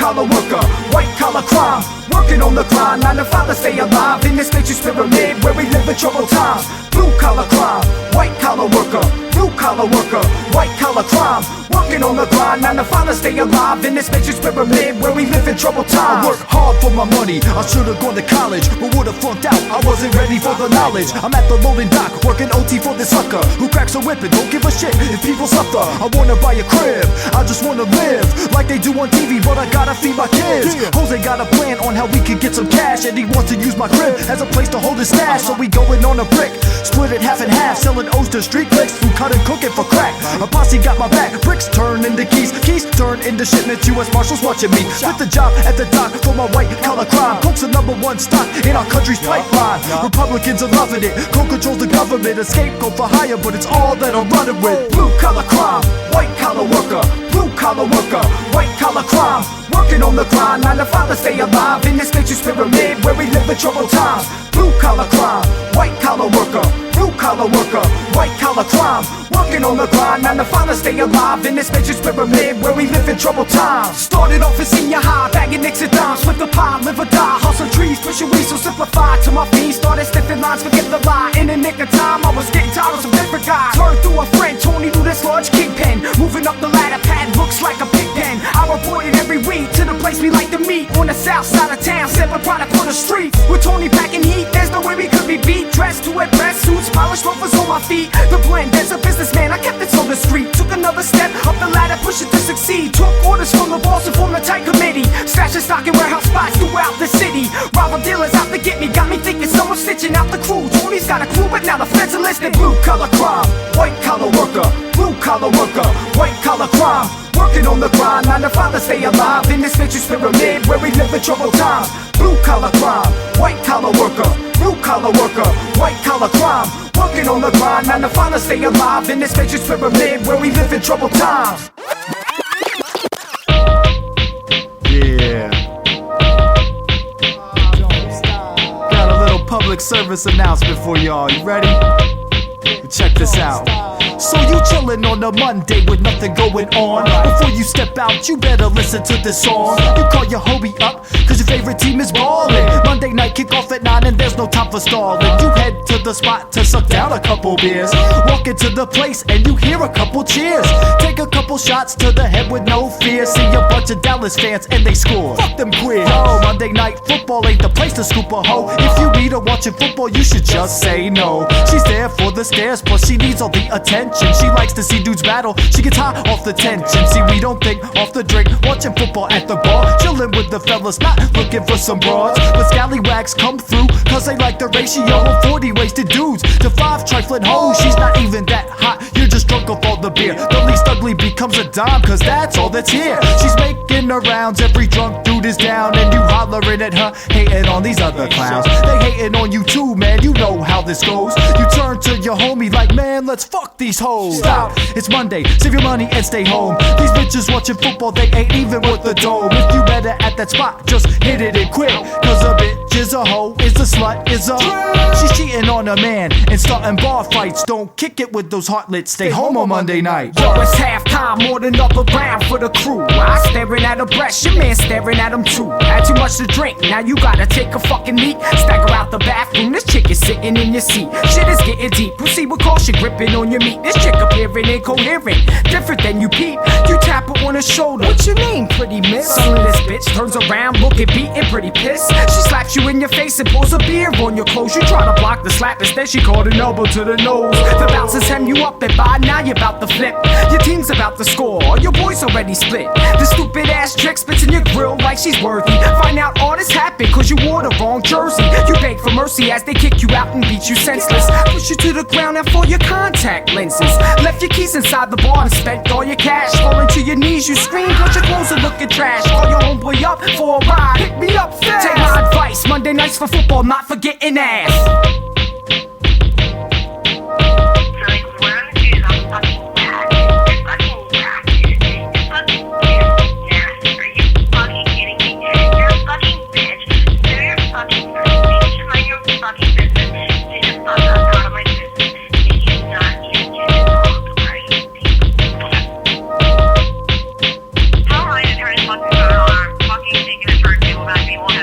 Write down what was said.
collar worker, white collar crime, working on the grind, 9 to 5 to stay alive in this nature's pyramid where we live in troubled times. Blue collar crime, white collar worker, blue collar worker, white collar crime, working on the grind, 9 to 5 to stay alive in this nature's pyramid where we live in troubled times. I work hard for my money, I should've gone to college, but would've flunked out, I wasn't ready for the knowledge. I'm at the loading dock, working OT for this sucker who cracks a whip and don't give a shit if people suffer. I wanna buy a crib, I just wanna live like they do on TV, but I gotta feed my kids. Jose got a plan on how we can get some cash, and he wants to use my crib as a place to hold his stash. So we going on a brick, split it half and half, selling O's to street clicks, food cut and cooking for crack. A posse got my back, bricks turn into keys, keys turn into shipments. U.S. Marshals watching me with the job at the dock for my white collar crime. Coke's the #1 stock in our country's pipeline. Republicans are loving it, Coke controls the government, a scapegoat for hire, but it's all that I'm running with. Blue collar crime, white collar worker, blue collar worker, white collar crime, working on the grind, 9 to 5 to stay alive in this nature's pyramid where we live in troubled times. Blue collar crime, white collar worker, blue collar worker, white collar crime, working on the grind, 9 to 5 to stay alive in this nature's pyramid where we live in troubled times. Started off in senior high, bagging nicks and dimes, flip the pie, live or die, hustle trees, push your weed, so simplified to my feet. Started sniffing lines, forget the lie, in the nick of time I was getting tired of some different guys. Turned through a friend, Tony through this large kingpin, moving up the ladder, pad looks like a pig pen. I reported every week to the place we like to meet on the south side of town, sipping product for the streets. With Tony packing heat, there's no way we could be beat. Dressed to impress, suits, polished loafers on my feet. The blend, as a businessman, I kept it so discreet. Took another step up the ladder, push it to succeed. Took orders from the boss and formed a tight committee. Stashing stock in warehouse spots throughout the city. Rival dealers out to get me, got me thinking someone's stitching out the crew. Tony's got a crew, but now the feds are listening. Blue collar crime, white collar worker, blue collar worker, white collar crime, working on the grind, 9 to 5 to stay alive in this nature's pyramid where we live in troubled times. Blue collar crime, white collar worker, blue collar worker, white collar crime, working on the grind, 9 to 5 to stay alive in this nature's pyramid where we live in troubled times. Yeah. Got a little public service announcement for y'all. You ready? Check this out. So you chillin' on a Monday with nothing going on. Before you step out, you better listen to this song. You call your homie up, cause your favorite team is ballin'. Monday night kick off at 9 and there's no time for stallin'. You head to the spot to suck down a couple beers. Walk into the place and you hear a couple cheers. Take a couple shots to the head with no fear. See a bunch of Dallas fans and they score. Fuck them queers. Yo, Monday night football ain't the place to scoop a hoe. If you meet her watching football, you should just say no. She's there for the stares, plus she needs all the attention. She likes to see dudes battle, she gets high off the tension. See, we don't think off the drink, watching football at the bar, chillin' with the fellas, not looking for some broads. But scallywags come through, cause they like the ratio of 40 wasted dudes to 5 trifling hoes. She's not even that hot, you're just drunk off all the beer. The least ugly becomes a dime, cause that's all that's here. She's making her rounds, every drunk dude is down, and you hollering at her, hating on these other clowns. They hating on you too, man, you know how this goes. You turn to your homie like, man, let's fuck these hoes. Stop, it's Monday, save your money and stay home. These bitches watching football, they ain't even worth the dome. If you met her at that spot, just hit it and quit. Cause a bitch is a hoe, is a slut, is a... She's cheating on a man and starting bar fights. Don't kick it with those heartlets, stay home on Monday night. Yo, it's halftime, more than up around for the crew. I staring at her breast, your man staring at him too. Had too much to drink, now you gotta take a fucking leak. Stagger out the bathroom, this chick is sitting in your seat. Shit is getting deep, proceed with caution, gripping on your meat. This chick appearing incoherent, different than you peep. You tap her on the shoulder, what's your name, pretty miss? Suddenly this bitch turns around, looking beaten, pretty pissed. She slaps you in your face and pulls a beer on your clothes. You try to block the slap, instead she caught an elbow to the nose. The bouncers hem you up and by now you're about to flip. Your team's about to score, all your boys already split. The stupid ass trick spits in your grill like she's worthy. Find out all this happened cause you wore the wrong jersey. You beg for mercy as they kick you out and beat you senseless. Push you to the ground and for your contact lenses. Left your keys inside the bar and spent all your cash. Falling to your knees, you scream, but your clothes are looking trash. Call your homeboy up for a ride, pick me up fast. Take my advice, Monday nights for football, not for getting ass. anyone